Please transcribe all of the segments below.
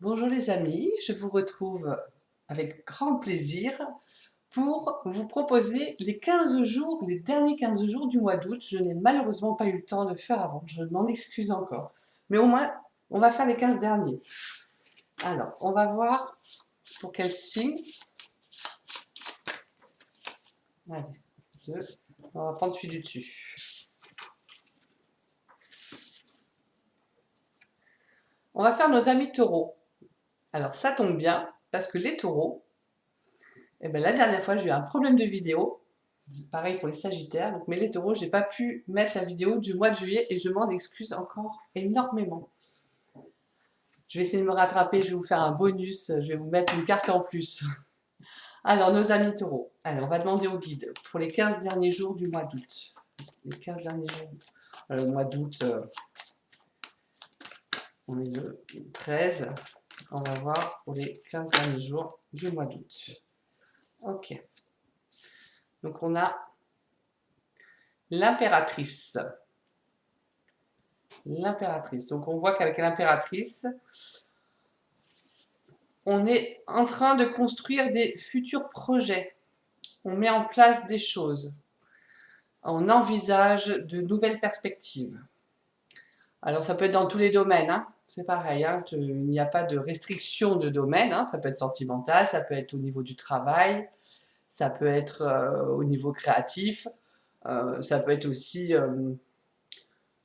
Bonjour les amis, je vous retrouve avec grand plaisir pour vous proposer les 15 jours, les derniers 15 jours du mois d'août. Je n'ai malheureusement pas eu le temps de faire avant, je m'en excuse encore. Mais au moins, on va faire les 15 derniers. Alors, on va voir pour quel signe. Allez, on va prendre celui du dessus. On va faire nos amis taureaux. Alors ça tombe bien, parce que les taureaux, la dernière fois j'ai eu un problème de vidéo. Pareil pour les sagittaires, donc, mais les taureaux, j'ai pas pu mettre la vidéo du mois de juillet et je m'en excuse encore énormément. Je vais essayer de me rattraper, je vais vous faire un bonus, je vais vous mettre une carte en plus. Alors, nos amis taureaux. Alors, on va demander au guide pour les 15 derniers jours du mois d'août. Les 15 derniers jours. Le mois d'août, on est le 13. On va voir pour les 15 derniers jours du mois d'août. Ok. Donc, on a l'impératrice. L'impératrice. Donc on voit qu'avec l'impératrice, on est en train de construire des futurs projets. On met en place des choses. On envisage de nouvelles perspectives. Alors ça peut être dans tous les domaines, hein. C'est pareil, hein. Il n'y a pas de restriction de domaine, hein. Ça peut être sentimental, ça peut être au niveau du travail, ça peut être au niveau créatif, ça peut être aussi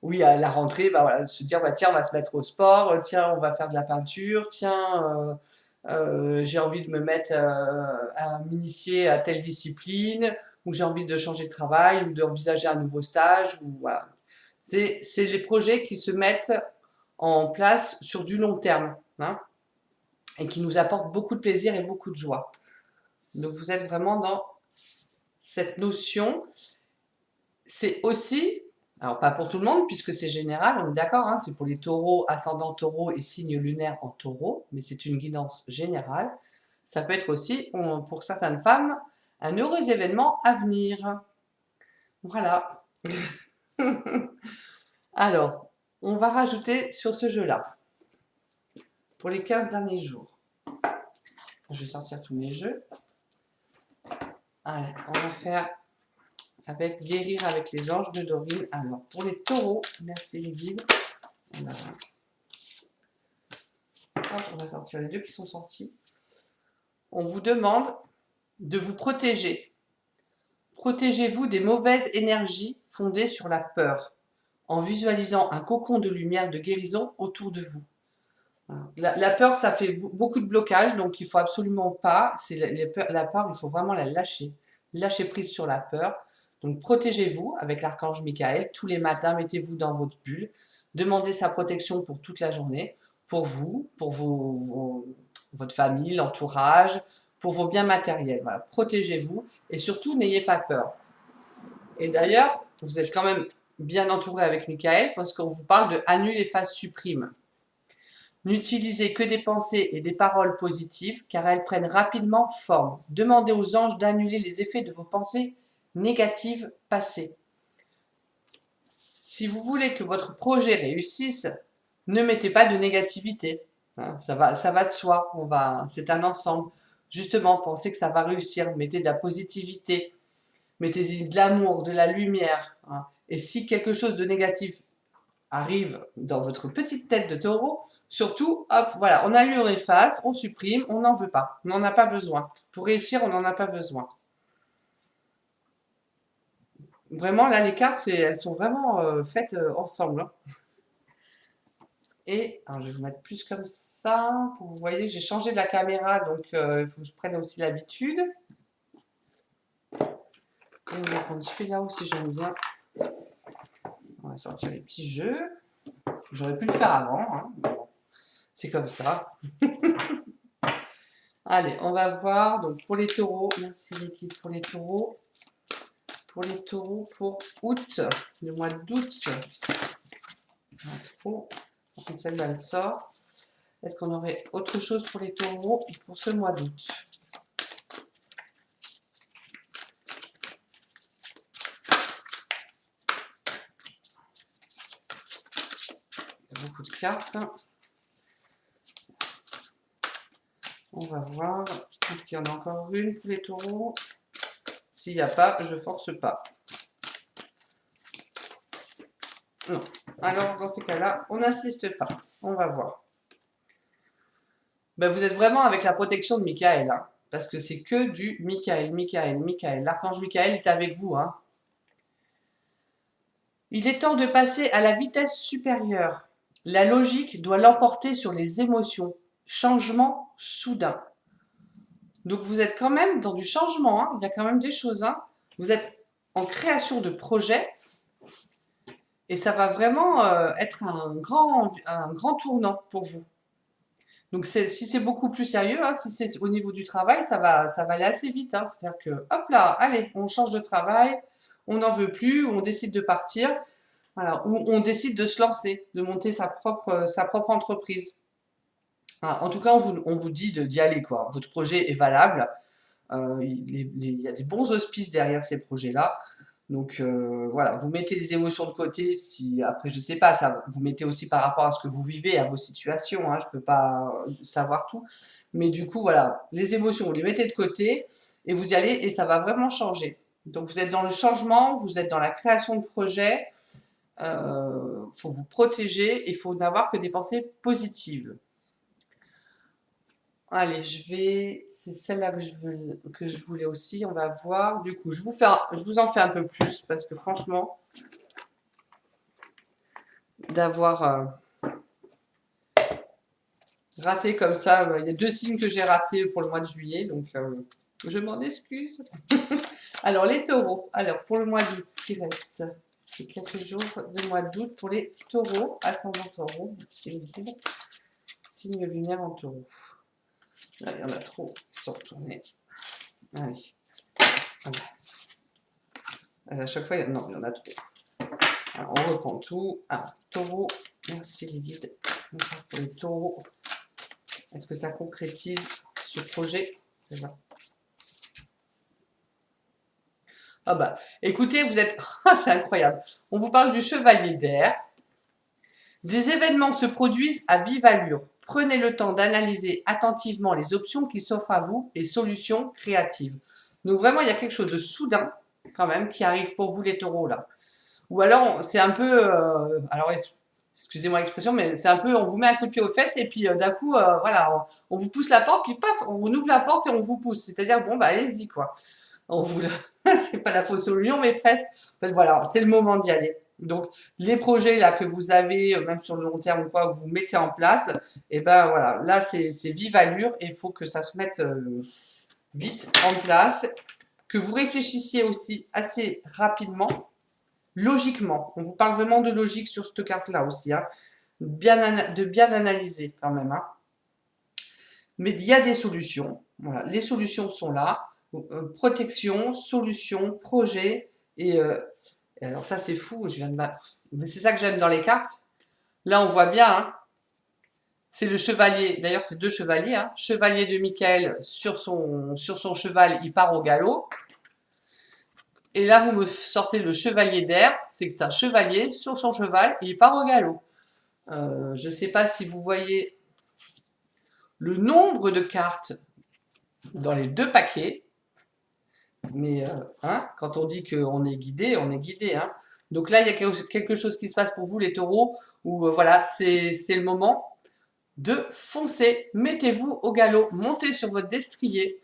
oui, à la rentrée, bah voilà, se dire, bah tiens, on va se mettre au sport, tiens, on va faire de la peinture, tiens, j'ai envie de me mettre à m'initier à telle discipline, ou j'ai envie de changer de travail, ou d'envisager un nouveau stage, ou voilà. C'est les projets qui se mettent en place sur du long terme, hein, et qui nous apportent beaucoup de plaisir et beaucoup de joie. Donc vous êtes vraiment dans cette notion. C'est aussi, alors pas pour tout le monde puisque c'est général, on est d'accord, hein, c'est pour les taureaux, ascendant taureau et signe lunaire en taureau, mais c'est une guidance générale. Ça peut être aussi, pour certaines femmes, un heureux événement à venir. Voilà. Alors, on va rajouter sur ce jeu-là, pour les 15 derniers jours. Je vais sortir tous mes jeux. Allez, on va faire avec guérir avec les anges de Dorine. Alors, pour les taureaux, merci les guides. On va sortir les deux qui sont sortis. On vous demande de vous protéger. Protégez-vous des mauvaises énergies fondées sur la peur, en visualisant un cocon de lumière de guérison autour de vous. La peur, ça fait beaucoup de blocage, donc il ne faut absolument pas, la peur, il faut vraiment la lâcher. Lâchez prise sur la peur. Donc protégez-vous avec l'archange Michael. Tous les matins, mettez-vous dans votre bulle. Demandez sa protection pour toute la journée, pour vous, pour votre famille, l'entourage, pour vos biens matériels. Voilà. Protégez-vous et surtout, n'ayez pas peur. Et d'ailleurs, vous êtes quand même bien entouré avec Michael parce qu'on vous parle de annule les phases supprimes. N'utilisez que des pensées et des paroles positives car elles prennent rapidement forme. Demandez aux anges d'annuler les effets de vos pensées négatives passées. Si vous voulez que votre projet réussisse, ne mettez pas de négativité. Hein, ça va de soi. C'est un ensemble. Justement, pensez que ça va réussir. Mettez de la positivité. Mettez-y de l'amour, de la lumière. Hein. Et si quelque chose de négatif arrive dans votre petite tête de taureau, surtout, hop, voilà, on annule, on efface, on supprime, on n'en veut pas. On n'en a pas besoin. Pour réussir, on n'en a pas besoin. Vraiment, là, les cartes, elles sont vraiment faites ensemble. Hein. Et alors, je vais vous mettre plus comme ça. Pour vous voyez, j'ai changé de la caméra, donc il faut que je prenne aussi l'habitude. Et on va prendre celui-là aussi, j'aime bien. On va sortir les petits jeux. J'aurais pu le faire avant. Hein. Bon, c'est comme ça. Allez, on va voir. Donc pour les taureaux, merci l'équipe pour les taureaux. Pour les taureaux pour août, le mois d'août. Celle-là, elle sort. Est-ce qu'on aurait autre chose pour les taureaux pour ce mois d'août? Il y a beaucoup de cartes. On va voir. Est-ce qu'il y en a encore une pour les taureaux? S'il n'y a pas, je force pas. Non. Alors, dans ces cas-là, on n'insiste pas. On va voir. Ben, vous êtes vraiment avec la protection de Michael, hein, parce que c'est que du Michael. L'archange Michael est avec vous. Hein. Il est temps de passer à la vitesse supérieure. La logique doit l'emporter sur les émotions. Changement soudain. Donc vous êtes quand même dans du changement. Hein. Il y a quand même des choses. Hein. Vous êtes en création de projets. Et ça va vraiment être un grand tournant pour vous. Donc si c'est beaucoup plus sérieux, hein, si c'est au niveau du travail, ça va aller assez vite. Hein. C'est-à-dire que, hop là, allez, on change de travail, on n'en veut plus, on décide de partir, voilà, ou on décide de se lancer, de monter sa propre entreprise. Voilà. En tout cas, on vous dit d'y aller, quoi. Votre projet est valable. Il y a des bons auspices derrière ces projets-là. Donc voilà, vous mettez les émotions de côté. Si après, je sais pas, ça, vous mettez aussi par rapport à ce que vous vivez, à vos situations. Hein, je peux pas savoir tout, mais du coup voilà, les émotions, vous les mettez de côté et vous y allez et ça va vraiment changer. Donc vous êtes dans le changement, vous êtes dans la création de projets. Faut vous protéger et il faut n'avoir que des pensées positives. Allez, c'est celle-là que je voulais aussi. On va voir. Du coup, je vous en fais un peu plus parce que franchement, d'avoir raté comme ça, il y a 2 signes que j'ai ratés pour le mois de juillet, donc je m'en excuse. Alors, les taureaux. Alors, pour le mois d'août, qui reste? C'est quelques jours de mois d'août pour les taureaux, ascendant taureau, signe lunaire en taureau. Là, il y en a trop qui sont retournés. Allez. À chaque fois, non, il y en a trop. Alors, on reprend tout. Ah, taureau, merci les guides. Pour les taureaux, est-ce que ça concrétise ce projet? C'est ça. Ah bah, écoutez, vous êtes... c'est incroyable. On vous parle du chevalier d'air. Des événements se produisent à vive allure. Prenez le temps d'analyser attentivement les options qui s'offrent à vous et solutions créatives. Donc vraiment, il y a quelque chose de soudain, quand même, qui arrive pour vous les taureaux, là. Ou alors, c'est un peu... alors, excusez-moi l'expression, mais c'est un peu, on vous met un coup de pied aux fesses et puis d'un coup, voilà, on vous pousse la porte, puis paf, on ouvre la porte et on vous pousse. C'est-à-dire, bon, bah allez-y, quoi. On vous... c'est pas la fosse au lion, mais presque. En fait, voilà, c'est le moment d'y aller. Donc, les projets là que vous avez, même sur le long terme, quoi, que vous mettez en place, et ben voilà, là, c'est vive allure et il faut que ça se mette vite en place, que vous réfléchissiez aussi assez rapidement, logiquement. On vous parle vraiment de logique sur cette carte-là aussi, hein. De bien analyser quand même. Hein. Mais il y a des solutions. Voilà, les solutions sont là. Protection, solution, projet. Et alors ça, c'est fou. Je viens de mais c'est ça que j'aime dans les cartes. Là, on voit bien. Hein, c'est le chevalier. D'ailleurs, c'est 2 chevaliers. Hein, chevalier de Michael sur son cheval, il part au galop. Et là, vous me sortez le chevalier d'air. C'est que c'est un chevalier sur son cheval et il part au galop. Je ne sais pas si vous voyez le nombre de cartes dans les 2 paquets. Mais hein, quand on dit qu'on est guidé, on est guidé. Hein. Donc là, il y a quelque chose qui se passe pour vous, les taureaux, où voilà, c'est le moment de foncer. Mettez-vous au galop, montez sur votre destrier.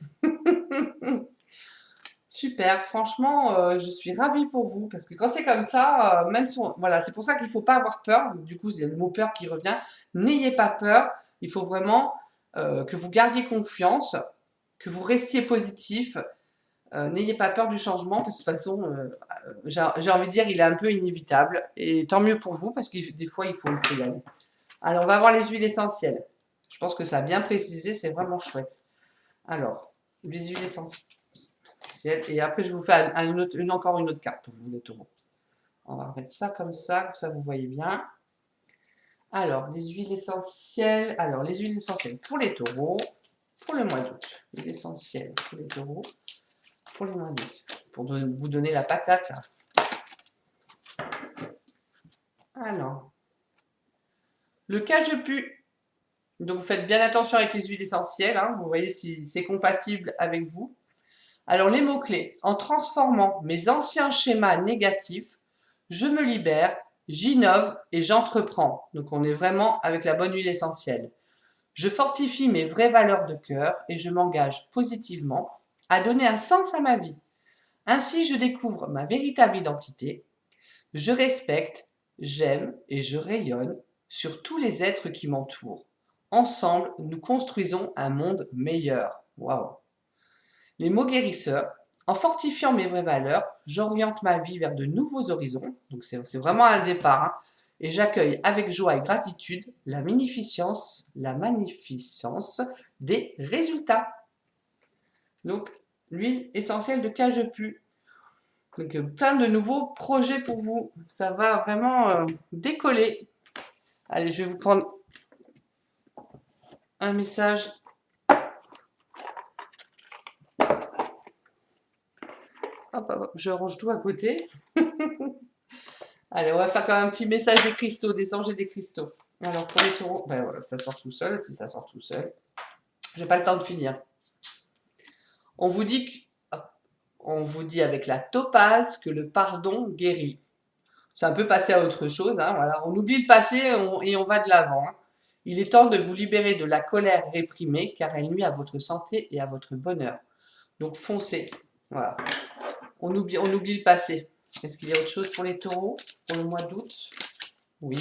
Super, franchement, je suis ravie pour vous, parce que quand c'est comme ça, même si voilà, c'est pour ça qu'il ne faut pas avoir peur. Du coup, c'est le mot peur qui revient. N'ayez pas peur, il faut vraiment que vous gardiez confiance, que vous restiez positif. N'ayez pas peur du changement, parce que de toute façon, j'ai envie de dire, il est un peu inévitable. Et tant mieux pour vous, parce que des fois, il faut y aller. Alors, on va voir les huiles essentielles. Je pense que ça a bien précisé, c'est vraiment chouette. Alors, les huiles essentielles. Et après, je vous fais encore une autre carte pour vous, les taureaux. On va mettre ça comme ça vous voyez bien. Alors, les huiles essentielles. Alors, les huiles essentielles pour les taureaux, pour le mois d'août. Huiles essentielles pour les taureaux, pour les mois d'août. Pour vous donner la patate, là. Alors, le cajeput. Donc, vous faites bien attention avec les huiles essentielles, hein, vous voyez si c'est compatible avec vous. Alors, les mots-clés. En transformant mes anciens schémas négatifs, je me libère, j'innove et j'entreprends. Donc, on est vraiment avec la bonne huile essentielle. Je fortifie mes vraies valeurs de cœur et je m'engage positivement à donner un sens à ma vie. Ainsi, je découvre ma véritable identité. Je respecte, j'aime et je rayonne sur tous les êtres qui m'entourent. Ensemble, nous construisons un monde meilleur. Waouh! Les mots guérisseurs. En fortifiant mes vraies valeurs, j'oriente ma vie vers de nouveaux horizons. Donc c'est vraiment un départ, hein. Et j'accueille avec joie et gratitude la magnificence des résultats. Donc, l'huile essentielle de cajeput. Donc, plein de nouveaux projets pour vous. Ça va vraiment décoller. Allez, je vais vous prendre un message. Hop, hop, hop, je range tout à côté. Allez, on va faire quand même un petit message des cristaux, des anges et des cristaux. Alors, pour les taureaux, ben voilà, ça sort tout seul. Si ça sort tout seul, j'ai pas le temps de finir. On vous dit avec la topaze que le pardon guérit. Ça peut passer à autre chose, hein, voilà. On oublie le passé et on va de l'avant, hein. Il est temps de vous libérer de la colère réprimée car elle nuit à votre santé et à votre bonheur. Donc foncez. Voilà. On oublie le passé. Est-ce qu'il y a autre chose pour les taureaux pour le mois d'août? Oui.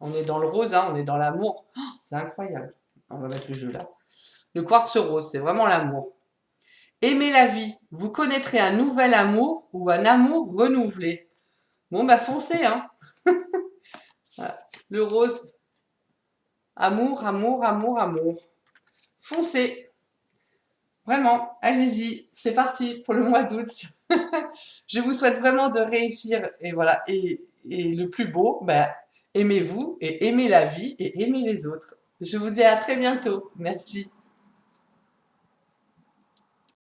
On est dans le rose, hein, on est dans l'amour. Oh, c'est incroyable. On va mettre le jeu là. Le quartz rose, c'est vraiment l'amour. Aimez la vie. Vous connaîtrez un nouvel amour ou un amour renouvelé. Bon, bah foncez, hein. Voilà. Le rose. Amour, amour, amour, amour. Foncez. Vraiment, allez-y. C'est parti pour le mois d'août. Je vous souhaite vraiment de réussir. Et voilà. Et le plus beau, bah, aimez-vous et aimez la vie et aimez les autres. Je vous dis à très bientôt. Merci.